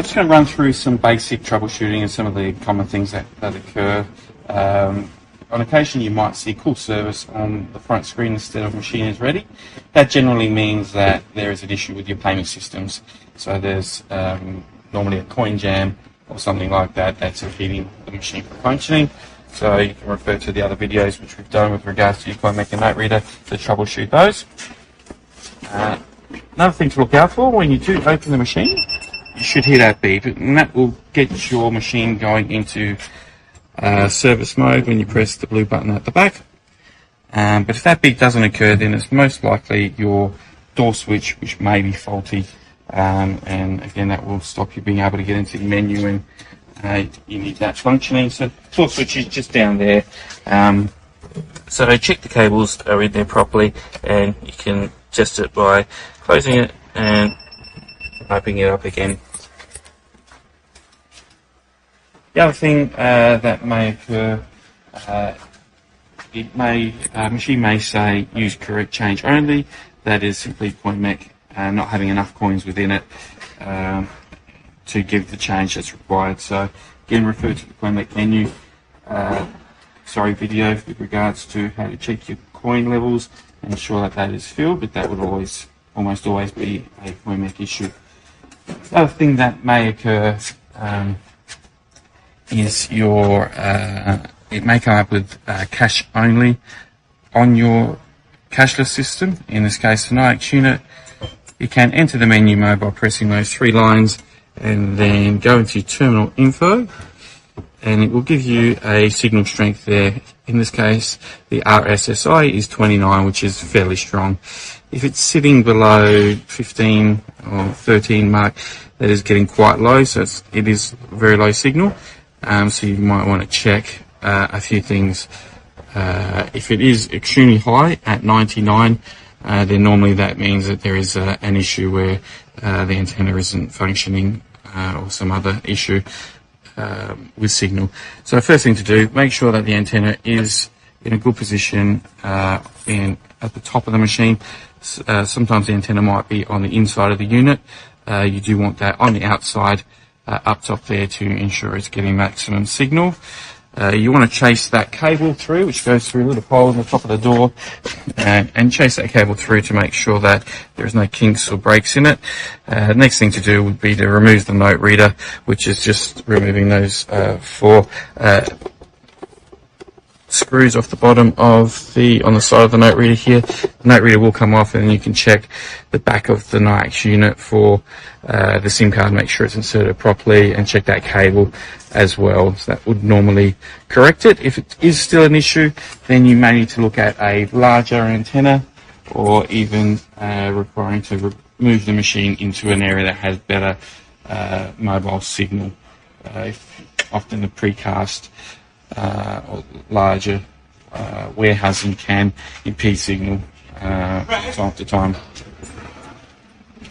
I'm just going to run through some basic troubleshooting and some of the common things that occur. On occasion you might see call service on the front screen instead of machine is ready. That generally means that there is an issue with your payment systems. So there's normally a coin jam or something like that that's impeding the machine from functioning. So you can refer to the other videos which we've done with regards to your coin maker note reader to troubleshoot those. Another thing to look out for when you do open the machine, you should hear that beep, and that will get your machine going into service mode when you press the blue button at the back. But if that beep doesn't occur, then it's most likely your door switch which may be faulty, and again that will stop you being able to get into the menu and you need that functioning. So door switch is just down there. So check the cables are in there properly, and you can adjust it by closing it and opening it up again. The other thing that may occur, machine may say use correct change only. That is simply coin mech not having enough coins within it to give the change that's required. So again, refer to the coin mech menu, video with regards to how to check your coin levels and ensure that that is filled, but that would almost always be a coin mech issue. The other thing that may occur is your it may come up with cash only on your cashless system. In this case, the NIAX unit. You can enter the menu mode by pressing those three lines and then go into terminal info, and it will give you a signal strength there. In this case, the RSSI is 29, which is fairly strong. If it's sitting below 15 or 13 mark, that is getting quite low, so it is very low signal. So you might want to check a few things. If it is extremely high at 99, then normally that means that there is an issue where the antenna isn't functioning or some other issue with signal. So first thing to do, make sure that the antenna is in a good position at the top of the machine. Sometimes the antenna might be on the inside of the unit. You do want that on the outside up top there to ensure it's getting maximum signal. You want to chase that cable through, which goes through a little hole in the top of the door, and chase that cable through to make sure that there's no kinks or breaks in it. Next thing to do would be to remove the note reader, which is just removing those four screws off the bottom of on the side of the note reader here. The note reader will come off, and then you can check the back of the NIAX unit for the SIM card, make sure it's inserted properly, and check that cable as well. So that would normally correct it. If it is still an issue, then you may need to look at a larger antenna, or even requiring to move the machine into an area that has better mobile signal. Often the precast or larger warehousing can impede signal time to time.